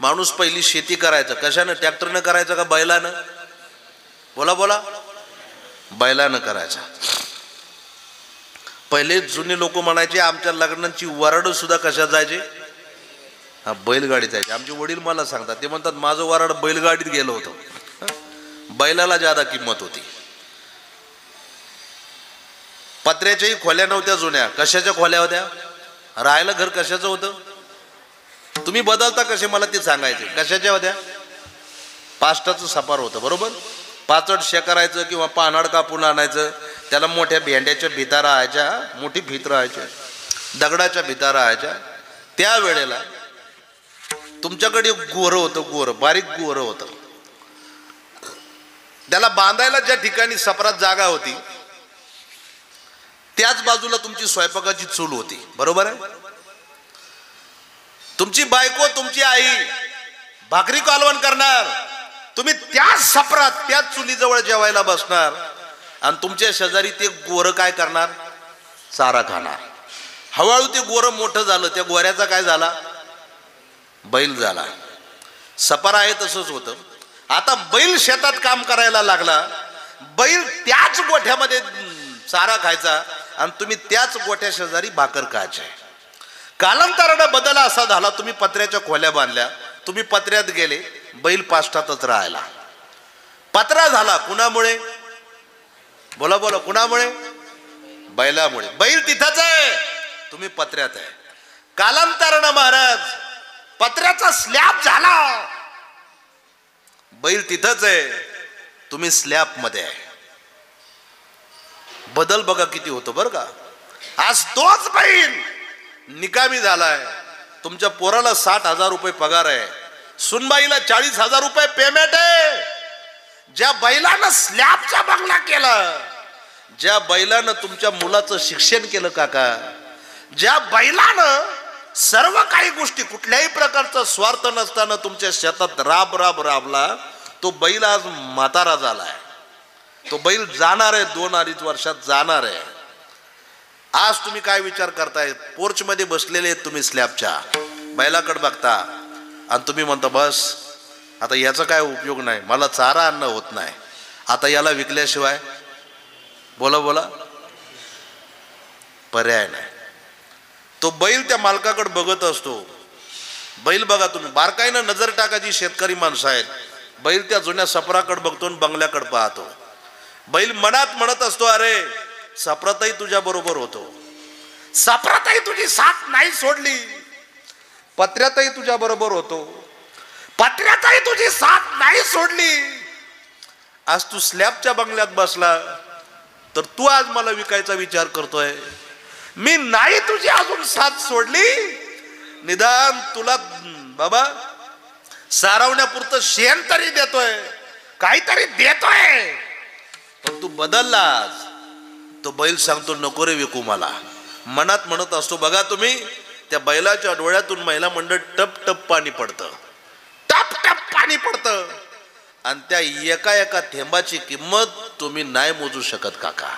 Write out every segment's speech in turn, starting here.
माणूस पहिली शेती करायचं कशानं? ट्रॅक्टरनं करायचं का बैलानं? बोला बोला. बैलानं करायचा. पहिले जुने लोक म्हणायचे आमच्या लग्नाची वराड सुद्धा कशात जायचे? हा, बैलगाडीत जायचे. आमचे वडील मला सांगतात, ते म्हणतात माझं वराड बैलगाडीत गेलं होतं. बैलाला ज्यादा किंमत होती. पत्र्याच्याही खोल्या नव्हत्या जुन्या. कशाच्या खोल्या होत्या? राहायला घर कशाचं होतं? तुम्ही बदलता कसे मला ते सांगायचे. कशाच्या होत्या? पाष्टाचं सपार होतं, बरोबर. पाचट शेकारायचं किंवा पानाड कापून आणायचं. त्याला मोठ्या भेंड्याच्या भिता राहायच्या, मोठी भीत राहायच्या, दगडाच्या भिता राहायच्या. त्या वेळेला तुमच्याकडे गोरं होतं, गोरं बारीक गोरं होतं. त्याला बांधायला ज्या ठिकाणी सपरात जागा होती त्याच बाजूला तुमची स्वयंपाकाची चूल होती, बरोबर आहे. तुमची बायको, तुमची आई भाकरी कालवण करणार. तुम्ही त्याच सपरात त्याच चुलीजवळ जेवायला बसणार आणि तुमच्या शेजारी ते गोरं काय करणार? चारा खाणार. हळूहळू ते गोरं मोठं झालं. त्या गोऱ्याचा काय झाला? बैल झाला. सपार आहे तसंच होतं. आता बैल शेतात काम करायला लागला. बैल त्याच गोठ्यामध्ये चारा खायचा आणि तुम्ही त्याच गोठ्या शेजारी भाकर खायचे. कालांतराने बदल असा झाला, तुम्ही पत्र्याच्या खोल्या बांधल्या, तुम्ही पत्र्यात गेले, बैल पाष्टातच राहायला. पत्रा झाला कुणामुळे? बोला बोला, कुणामुळे? बैलामुळे. बैल तिथंच आहे, तुम्ही पत्र्यात आहे. कालांतराने महाराज पत्र्याचा स्लॅब झाला. बैल तिथंच आहे, तुम्ही स्लॅब मध्ये आहे. बदल बघा किती होतो बरं का. आज तोच बैल निकामी झालाय. तुमच्या पोराला 60,000 रुपये पगार आहे, सुनबाईला 40,000 रुपये पेमेंट आहे. ज्या बैलानं स्लॅबचा बंगला केला, ज्या बैलानं तुमच्या मुलाचं शिक्षण केलं काका, ज्या बैलानं सर्व काही गोष्टी कुठल्याही प्रकारचा स्वार्थ नसताना तुमच्या शेतात राब राब राबला, तो बैल आज म्हातारा झालाय. तो बैल जाणार आहे, 2-2.5 वर्षात जाणार आहे. आज तुम्ही काय विचार करताय? पोर्च मध्ये बसलेले आहेत तुम्ही स्लॅबच्या, बैलाकडे बघता आणि तुम्ही म्हणता बस आता याचा काय उपयोग नाही, मला चारा अन्न होत नाही, आता याला विकल्याशिवाय बोला बोला पर्याय नाही. तो बैल त्या मालकाकडे बघत असतो. बैल बघा तुम्ही बारकाईनं नजर टाकायची. शेतकरी माणसं आहेत. बैल त्या जुन्या सपराकडे बघतो आणि बंगल्याकडे पाहतो. बैल मनात म्हणत असतो, अरे सपरातही तुझ्या बरोबर होतो, सपरातही तुझी साथ नाही सोडली, पत्र्यातही तुझ्या बरोबर होतो, पत्र्यातही तुझी साथ नाही सोडली. आज तू स्लॅबच्या बंगल्यात बसला तर तू आज मला विकायचा विचार करतोय. मी नाही तुझी अजून साथ सोडली, निदान तुला बाबा सारवण्यापुरतं शेण तरी देतोय, काहीतरी देतोय, पण तू बदललास. तो बैल सांगतो नको रे विकू मला. मनात म्हणत असतो. बघा तुम्ही त्या बैलाच्या डोळ्यातून महिला मंडळ टप टप पाणी पडतं, टप टप पाणी पडतं आणि त्या एका एका थेंबाची किंमत तुम्ही नाही मोजू शकत काका.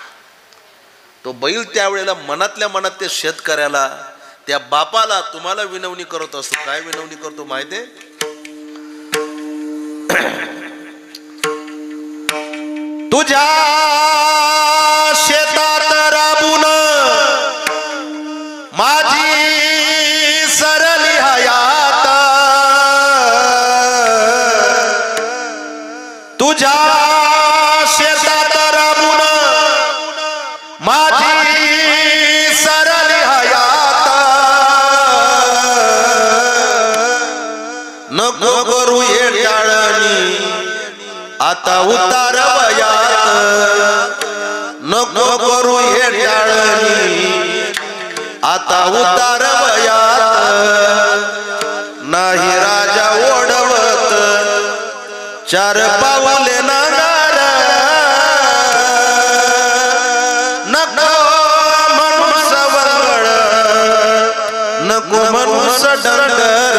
तो बैल त्यावेळेला मनातल्या मनात त्या शेतकऱ्याला, त्या बापाला, तुम्हाला विनवणी करत असतो. काय विनवणी करतो माहितीये? तुझ्या शेतात राबून माझी सरली हयात, तुझ्या शेतात राबून माझी सरली हयात, नको करू हे टाळणी आता उतार वयात, नको करू हे टाळणी आता उतार वयात, नाही राजा ओढवत 4 पाऊले नांगर, नको म्हणून सवळ, नको म्हणून डंगर,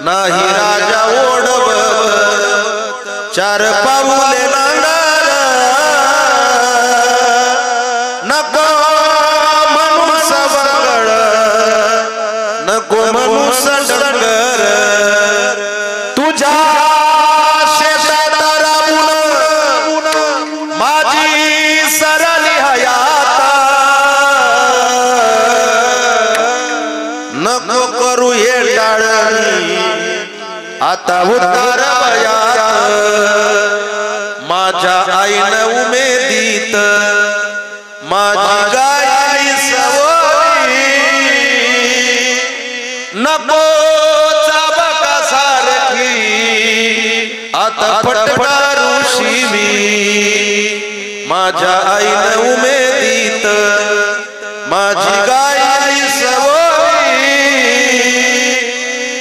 नाही राजा ओढवत 4 पाऊले नांगर, नको म्हणून सवळ, नको म्हणून डंगर. आता उतार वयात माझ्या आईनं उमेदीत माझी गाई सवरी नको चाबका सारखी आता फटकारू शिवी माझ्या आईनं उमेदीत माझी गाई सवरी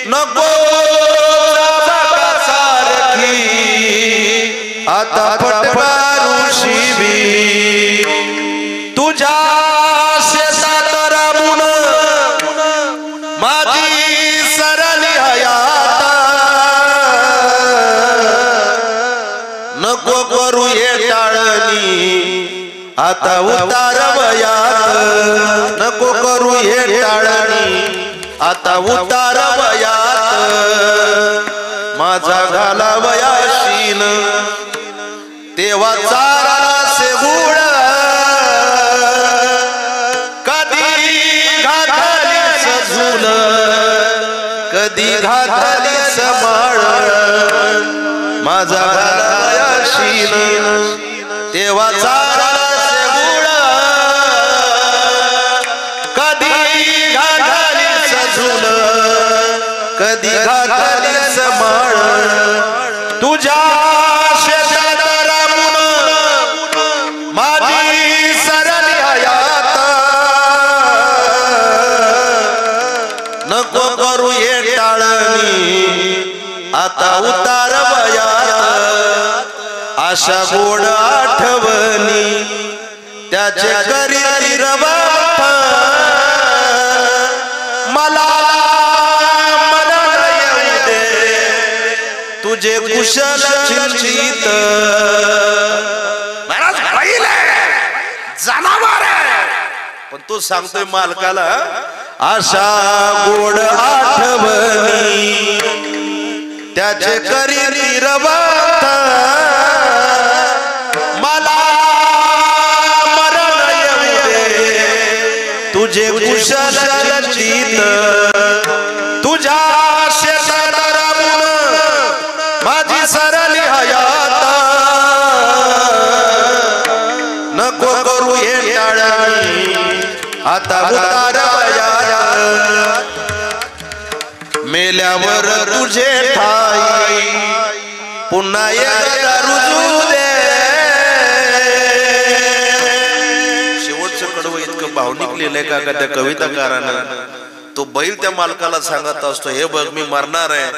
नको चाबका सारखी आता फटकारू शिवी तुझ्या शेतात राबून माझी सरली हयात नको करू हे टाळणी आता उतार वयात नको करू हे टाळणी आता उतार वयात माझा घालावया शीन तेव्हा चारा से गुळ कधी घातली सजून कधी घातली समाळ माझा घालावया शीन तेव्हा चारा से गुळ कधी घातली सजून कधी घातली समाळ तुझ्या शेतात राबून माझी सरली हयात नको करू हे टाळणी आता उतार वयात अशा गोड आठवणी त्याचे करी रवात मला तुझे कुशल चिंतित जनावर पण तू सांगतोय मालकाला अशा गोड आठवणी त्याचे करी रवात मला मरण येऊ दे तुझे कुशल चिंतित तुझ्या शेतात राबून माझी सरली हयात नको करू हे टाळणी आता उतार वयात मेल्यावर तुझे ठाई पुन्हा एकदा रुजू दे शेवटचं कडवं इतकं भावनिक लिहिलंय का त्या कविताकारानं तो बैल त्या मालकाला सांगत असतो हे बघ मी मरणार आहे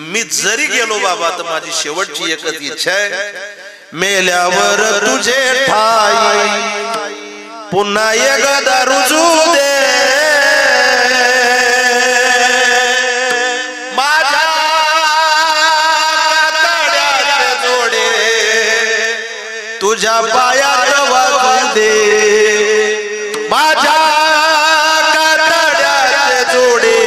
मी जरी गेलो बाबा तर माझी शेवटची एकच इच्छा आहे मेल्यावर तुझे ठाई पुन्हा एकदा रुजू दे माझ्या कातड्याचे जोडे तुझ्या पायात वाजू दे माझ्या कातड्याचे जोडे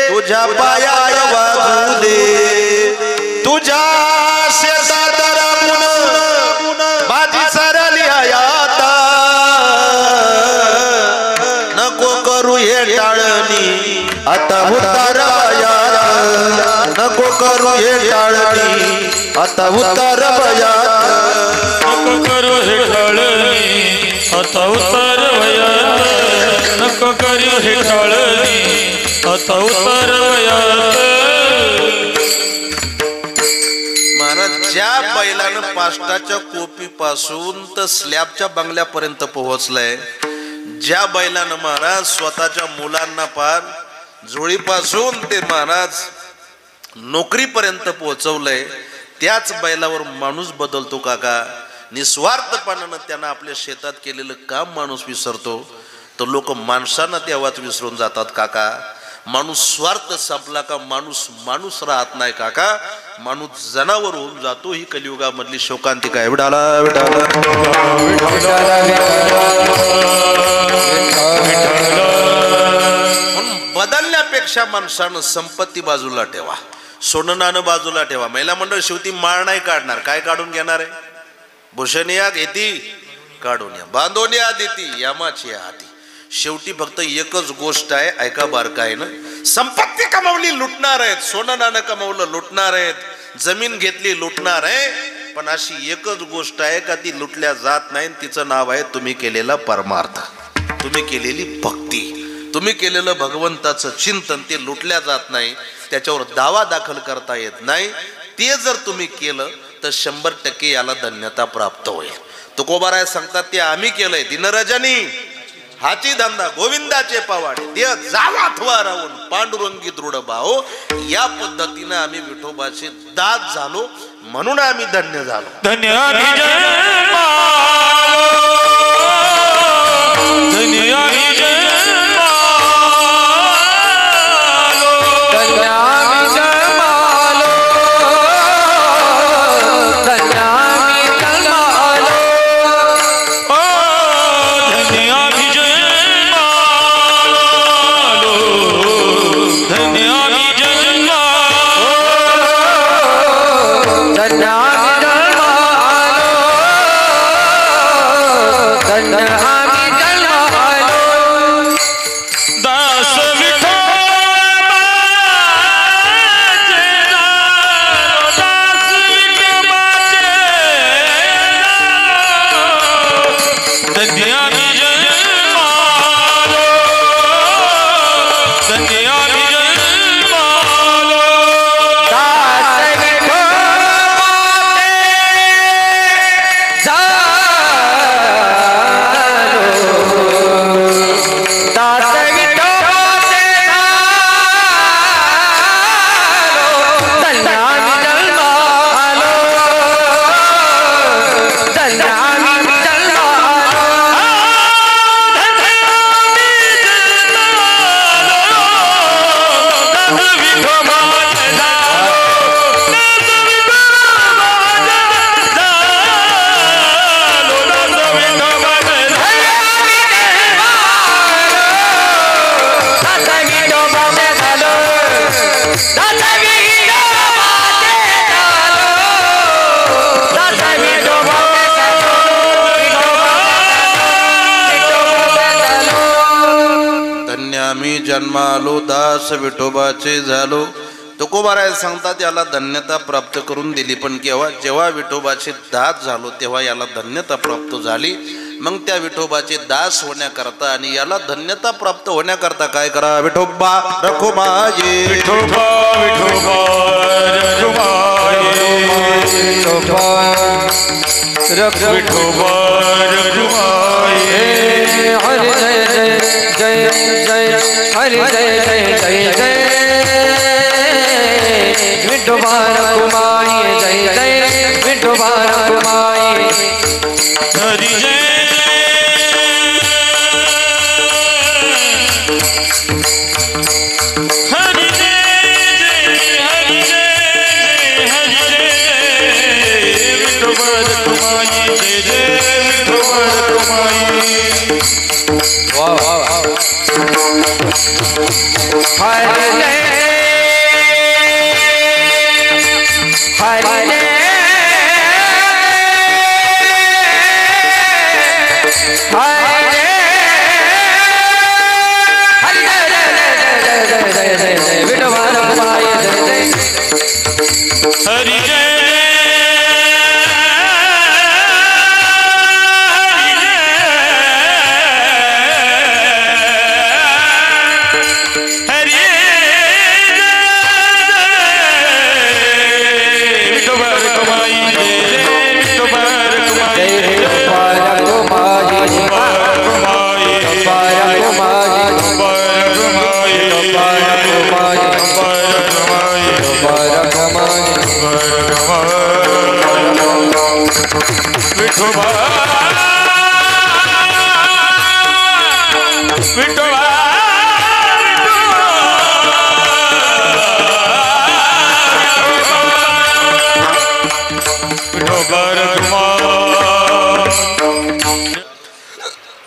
तुझ्या पायात वाजू दे तुझ्या शेतात राबून माझी सरली हयात नको करू हे टाळणी आता उतार वयात नको करू हे टाळणी आता उतार वयात नको करू हे टाळणी आता उतार वयात नको करू हे टाळणी आता उतार वयात महाराज ज्या बैलानं पाष्टाच्या कोपीपासून तर स्लॅबच्या बंगल्यापर्यंत पोहोचलंय ज्या बैलानं महाराज स्वतःच्या मुलांना पार जोळीपासून ते महाराज नोकरीपर्यंत पोहोचवलंय त्याच बैलावर माणूस बदलतो काका निस्वार्थपणानं त्यानं आपल्या शेतात केलेलं काम माणूस विसरतो तर लोक माणसांना तेव्हाच विसरून जातात काका माणूस स्वार्थ संपला का माणूस माणूस राहत नाही काका माणूस जनावर होऊन जातो ही कलियुगामधली शोकांतिका आहे विठाला विठाला बदलण्यापेक्षा माणसानं संपत्ती बाजूला ठेवा सोनं नाणं बाजूला ठेवा महिला मंडळ शेवटी माळ नाही काढणार काय काढून घेणार आहे भूषण या घेती काढून या बांधून या देती यामाची हाती शेवटी फक्त एकच गोष्ट आहे, ऐका बारकाईनं. संपत्ती कमावली लुटणार आहेत, सोनं नाणं कमावलं लुटणार आहेत, जमीन घेतली लुटणार आहे, पण अशी एकच गोष्ट आहे का ती लुटल्या जात नाही. तिचं नाव आहे तुम्ही केलेला परमार्थ, तुम्ही केलेली भक्ती, तुम्ही केलेलं भगवंताचं चिंतन. ते लुटल्या जात नाही, त्याच्यावर दावा दाखल करता येत नाही. ते जर तुम्ही केलं तर 100% याला धन्यता प्राप्त होईल. तुकोबाराय सांगतात ते आम्ही केलंय दिनरजनी हाची धंदा गोविंदाचे पवाडे देह जावा अथवा राहून पांडुरंगी दृढ भाव. या पद्धतीने आम्ही विठोबाचे दास झालो, म्हणून आम्ही धन्य झालो. धन्य आम्ही जन्मालो, धन्य आम्ही जन्मालो, धन्य आम्ही जन्मालो, धन्य आम्ही जन्मालो, धन्य आम्ही जन्मालो, धन्य आम्ही जन्मालो, धन्य आम्ही जन्मालो, धन्य आम्ही जन्मालो. दास विठोबाचे झालो, दास विठोबाचे झालो, धन्य आम्ही जन्मालो, धन्य आम्ही जन्मालो. दास विठोबाचे झालो, दास विठोबाचे झालो, धन्य आम्ही जन्मालो, धन्य आम्ही जन्मालो, धन्य आम्ही जन्मालो. दास विठोबाचे झालो, दास विठोबाचे झालो, दास विठोबाचे धन्य आम्ही जन्मालो, दास विठोबाचे झालो. तुकोबाराय सांगतात याला धन्यता प्राप्त करून दिली. पण केव्हा? जेव्हा विठोबाचे दास झालो तेव्हा याला धन्यता प्राप्त झाली. मग त्या विठोबाचे दास होण्याकरता आणि याला धन्यता प्राप्त होण्याकरता काय करा? विठोबा रखुमाये, विठोबा विठोबा रखुमाये, विठोबा विठोबा रखुमाये. हरि जय जय जय जय, हरि जय जय जय जय, विठोबा रखुमाये, जय जय विठोबा रखुमाये. हरि जय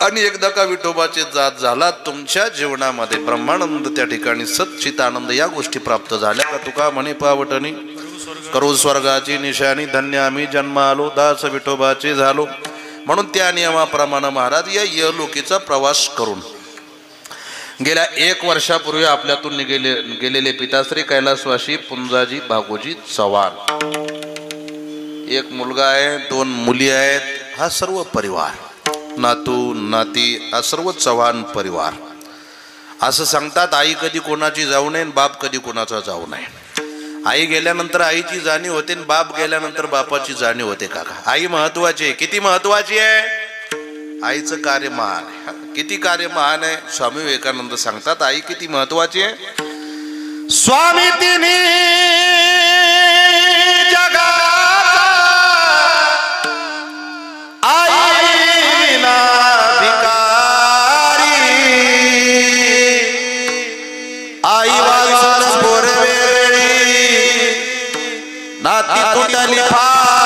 आणि एकदा का विठोबाचे जात झाला तुमच्या जीवनामध्ये ब्रह्मानंद, त्या ठिकाणी सच्चित आनंद या गोष्टी प्राप्त झाल्या का? तुका म्हणे पावटणी करू स्वर्गाची निशाणी, धन्य आम्ही जन्मालो, दास विठोबाचे झालो. म्हणून त्या नियमाप्रमाणे महाराज या यलोकीचा प्रवास करून गेल्या 1 वर्षापूर्वी आपल्यातून गेलेले पिताश्री कैलासवासी पुंजाजी भागोजी चव्हाण, एक मुलगा आहे, 2 मुली आहेत, हा सर्व परिवार, नातू नाती, हा सर्व चव्हाण परिवार. असं सांगतात आई कधी कोणाची जाऊ नये, बाप कधी कोणाचा जाऊ नये. आई गेल्यानंतर आईची जाणीव होते, बाप गेल्यानंतर बापाची जाणीव होते. काका आई महत्वाची आहे. किती महत्वाची आहे? आईचं कार्य महान आहे. किती कार्य महान आहे? स्वामी विवेकानंद सांगतात आई किती महत्वाची आहे. स्वामी तिने जगाचा आई ना भिकारी, आई वाचून पोर वेगळी, नाती तुटली फार